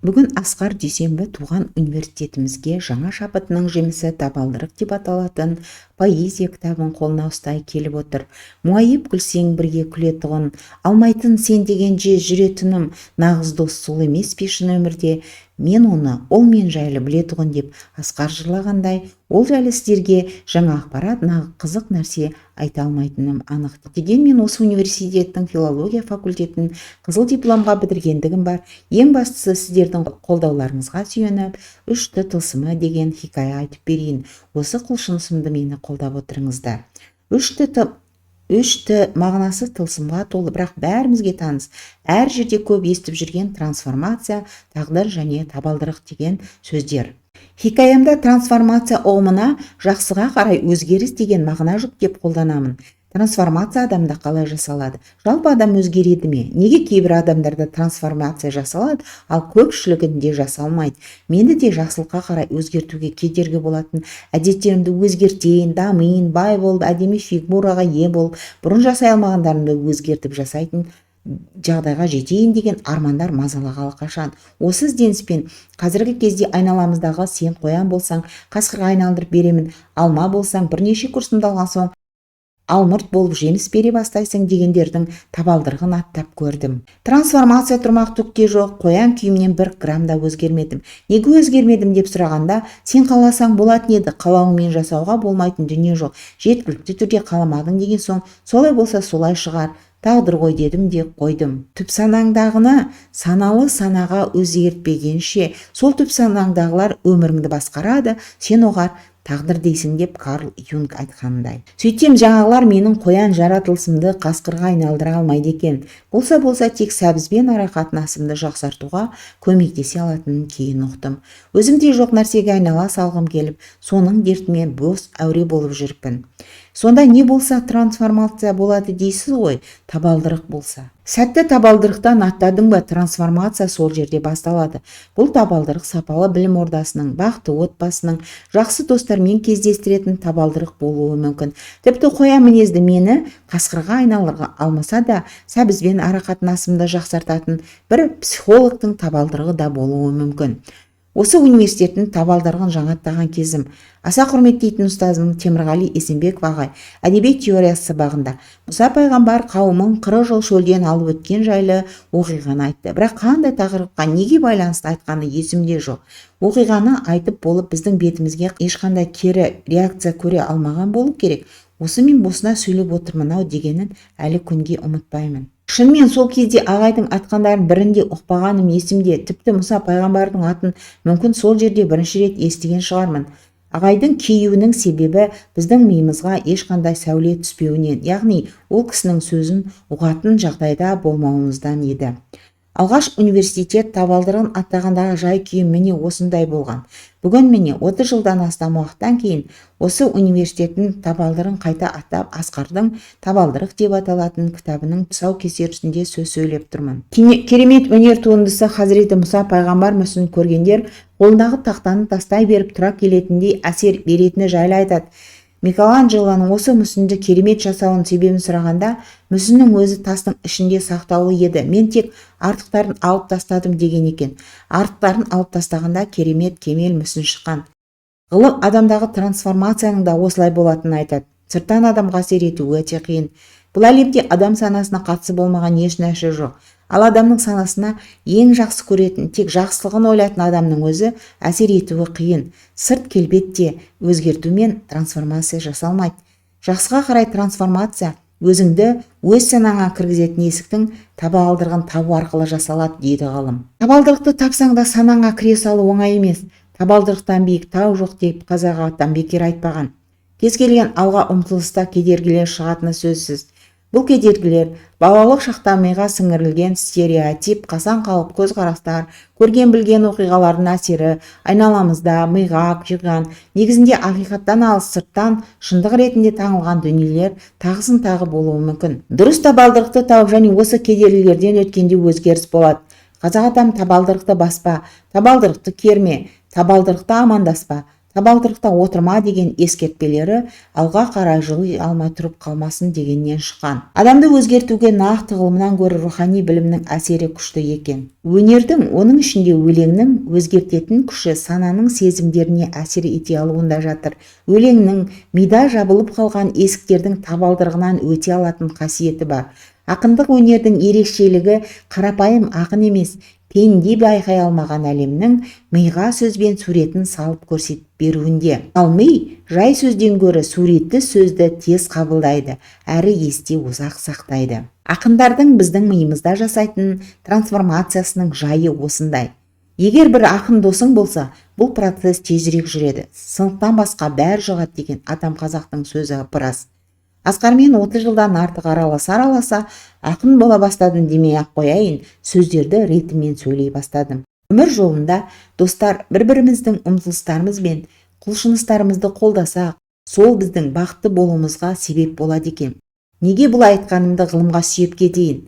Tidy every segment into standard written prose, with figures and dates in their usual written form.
Бүгін Асқар дүйсенбі туған университетімізге жаңа шабытының жемісі табалдырық деп аталатын поэзия кітабын қолына ұстай келіп отыр. Мұңайып күлсең бірге күлетұғын, алмайтын сен дегенже жүретінім, нағыз дос сол емес пе шын өмірде, мен оны, ол мен жайлы білетұғын деп Асқар жырлағандай, ол жайлы сіздерге жаңа ақпарат, нағыз қызық нәрсе айта алмайтыным анық. Дегенмен осы университеттің филология факультетін қызыл дипломға бітіргендігім бар. Ең бастысы сіздердің қолдауларыңызға сүйеніп, үшті тылсымы деген хикая айтып берейін. Осы құлшынысымды мені қолдап отырыңыздар. Үшті мағынасы тылсымға толы, бірақ бәрімізге таныс, әр жерде көп естіп жүрген трансформация, тағдыр және табалдырық деген сөздер. Хикаямда трансформация ұғымына жақсыға қарай өзгеріс деген мағына жүк деп қолданамын. Трансформация адамда қалай жасалады? Жалпы адам өзгереді ме? Неге кейбір адамдарда трансформация жасалады, ал көпшілігінде жасалмайды? Мені де жақсылыққа қарай өзгертуге кедергі болатын әдеттерімді өзгертейін, дамиын, бай болып, әдемі фигураға ие болып, бұрын жасай алмағандарымды өзгертіп жасайтын жағдайға жетейін деген армандар мазалағалы қашан. Осы ізденіспен қазіргі кезде айналамыздағы сен қоян болсаң, қасқырға айналдырып беремін, алма болсаң, бірнеше курсымды алған соң алмұрт болып жеміс бере бастайсың дегендердің табалдырығын аттап көрдім. Трансформация тұрмақ түкте жоқ, қоян күйімнен 1 грамм да өзгермедім. Неге өзгермедім деп сұрағанда, сен қаласаң болатын еді, қалауыңмен жасауға болмайтын дүние жоқ, жеткілікті түрде қаламадың деген соң, солай болса солай шығар, тағдыр ғой дедім де қойдым. Түп санаңдағыны саналы санаға өзгертпегенше, сол түп санаңдағылар өміріңді басқарады, сен оғар тағдыр дейсің деп Карл Юнг айтқандай. Сөйтсем жаңағылар менің қоян жаратылысымды қасқырға айналдыра алмайды екен. Болса тек сәбізбен ара қатынасымды жақсартуға көмектесе алатынын кейін ұқтым. Өзімде жоқ нәрсеге айнала салғым келіп, соның дертімен бос әуре болып жүріппін. Сонда не болса трансформация болады дейсіз ғой, табалдырық болса. Сәтті табалдырықтан аттадың ба, трансформация сол жерде басталады. Бұл табалдырық сапалы білім ордасының, бақытты отбасының, жақсы достармен кездестіретін табалдырық болуы мүмкін. Тіпті қоян мінезді мені қасқырға айналдыра алмаса да, сәбізбен ара қатынасымды жақсартатын бір психологтың табалдырығы да болуы мүмкін. Осы университеттің табалдырығын жаңаттаған кезім. Аса құрметтейтін ұстазым Темірғали Есенбеков ағай әдебиет теориясы сабағында Мұса пайғамбар қауымын 40 жыл шөлден алып өткен жайлы оқиғаны айтты. Бірақ қандай тақырыпқа неге байланысты айтқаны есімде жоқ. Оқиғаны айтып болып біздің бетімізге ешқандай кері реакция көре алмаған болу керек. Осы мен босына сөйлеп отырмын-ау дегенін әлі күнге ұмытпаймын. Шынымен сол кезде ағайдың айтқандарын бірінде ұқпағаным есімде, тіпті Мұса пайғамбардың атын мүмкін сол жерде бірінші рет естіген шығармын. Ағайдың кейуінің себебі біздің миымызға ешқандай сәуле түспеуінен, яғни ол кісінің сөзін ұғатын жағдайда болмауымыздан еді. Алғаш университет табалдырығын аттағандағы жай күйім міне осындай болған. Бүгін міне 30 жылдан астам уақыттан кейін осы университеттің табалдырығын қайта аттап Асқардың табалдырық деп аталатын кітабының тұсаукесер үстінде сөз сөйлеп тұрмын. Керемет өнер туындысы Хазіреті Мұса пайғамбар мүсінін көргендер қолындағы тақтаны тастай беріп тұра келетіндей әсер беретіні жайлы айтады. Микеланджелоның осы мүсінді керемет жасауының себебін сұрағанда, мүсіннің өзі тастың ішінде сақтаулы еді. Мен тек артықтарын алып тастадым деген екен. Артықтарын алып тастағанда керемет кемел мүсін шыққан. Ғылым адамдағы трансформацияның да осылай болатынын айтады. Сырттан адамға әсер ету өте қиын. Бұл әлемде адам санасына қатысы болмаған еш нәрсе жоқ. Ал адамның санасына ең жақсы көретін, тек жақсылығын ойлайтын адамның өзі әсер етуі қиын. Сырт келбетте өзгертумен трансформация жасалмайды. Жақсыға қарай трансформация өзіңді өз санаңа кіргізетін есіктің табалдырығын табу арқылы жасалады дейді ғалым. Табалдырықты тапсаң да санаңа кіре салу оңай емес. Табалдырықтан биік тау жоқ деп қазақ аттан бекер айтпаған. Кез келген алға ұмтылыста кедергілер шығатыны сөзсіз. Бұл кедергілер балалық шақта миға сіңірілген стереотип, қасан қалып көзқарастар, көрген білген оқиғалардың әсері, айналамызда миға жиған, негізінде ақиқаттан алыс сырттан шындық ретінде таңылған дүниелер тағысын тағы болуы мүмкін. Дұрыс табалдырықты тауып және осы кедергілерден өткенде өзгеріс болады. Қазақ атам табалдырықты баспа, табалдырықты керме, табалдырықты амандаспа, табалдырықта отырма деген ескертпелері алға қарай жыли алмай тұрып қалмасын дегеннен шыққан. Адамды өзгертуге нақты ғылымнан гөрі рухани білімнің әсері күшті екен. Өнердің, оның ішінде өлеңнің өзгертетін күші сананың сезімдеріне әсер ете алуында жатыр. Өлеңнің мида жабылып қалған есіктердің табалдырығынан өте алатын қасиеті бар. Ақындық өнердің ерекшелігі қарапайым ақын емес, пенде байқай алмаған әлемнің миға сөзбен суретін салып көрсетіп беруінде. Ал ми жай сөзден гөрі суретті сөзді тез қабылдайды, әрі есте ұзақ сақтайды. Ақындардың біздің миымызда жасайтын трансформациясының жайы осындай. Егер бір ақын досың болса, бұл процесс тезірек жүреді. Сынықтан басқа бәрі жұғады деген атам қазақтың сөзі біраз. Асқармен 30 жылдан артық араласа, ақын бола бастадым демей ақ қояйын, сөздерді ретімен сөйлей бастадым. Өмір жолында достар бір-біріміздің ұмтылыстарымыз бен құлшыныстарымызды қолдасақ, сол біздің бақытты болуымызға себеп болады екен. Неге бұлай айтқанымды ғылымға сүйеп кетейін?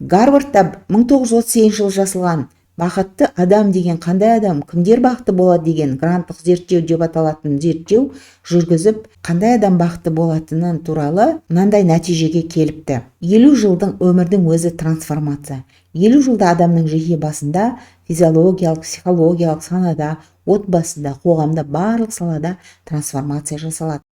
Гарвардта 1938 жылы жасалған бақытты адам деген қандай адам, кімдер бақытты болады деген гранттық зерттеу деп аталатын зерттеу жүргізіп, қандай адам бақытты болатынын туралы мынандай нәтижеге келіпті. 50 жылдың өмірдің өзі трансформация. 50 жылда адамның жеке басында, физиологиялық, психологиялық санада, отбасында, қоғамда, барлық салада трансформация жасалады.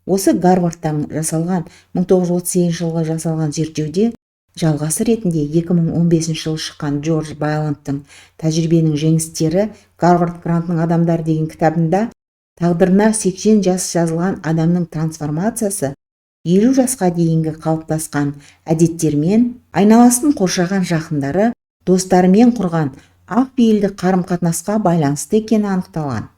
Осы Гарвардтан жасалған 1938 жылғы жасалған зерттеуде жалғасы ретінде 2015 жылы шыққан Джордж Байландтың «Тәжірибенің жеңістері. Гарвард грантының адамдар» деген кітабында тағдырына 80 жас жазылған адамның трансформациясы 50 жасқа дейінгі қалыптасқан әдеттермен, айналасын қоршаған жақындары, достарымен құрған ақ пейілді қарым-қатынасқа байланысты екені анықталған.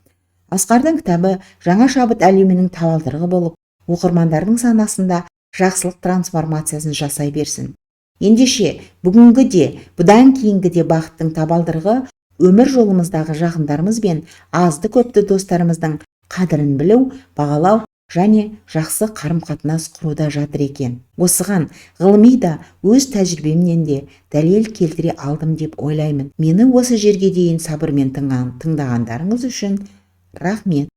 Асқардың кітабы жаңа шабыт әлемінің табалдырығы болып, оқырмандардың санасында жақсылық трансформациясын жасай берсін. Ендеше, бүгінгі де, бұдан кейінгі де бақыттың табалдырығы өмір жолымыздағы жақындарымыз бен азды көпті достарымыздың қадірін білу, бағалау және жақсы қарым-қатынас құруда жатыр екен. Осыған ғылыми да өз тәжірибемнен де дәлел келтіре алдым деп ойлаймын. Мені осы жерге дейін сабырмен тыңдағандарыңыз үшін рахмет.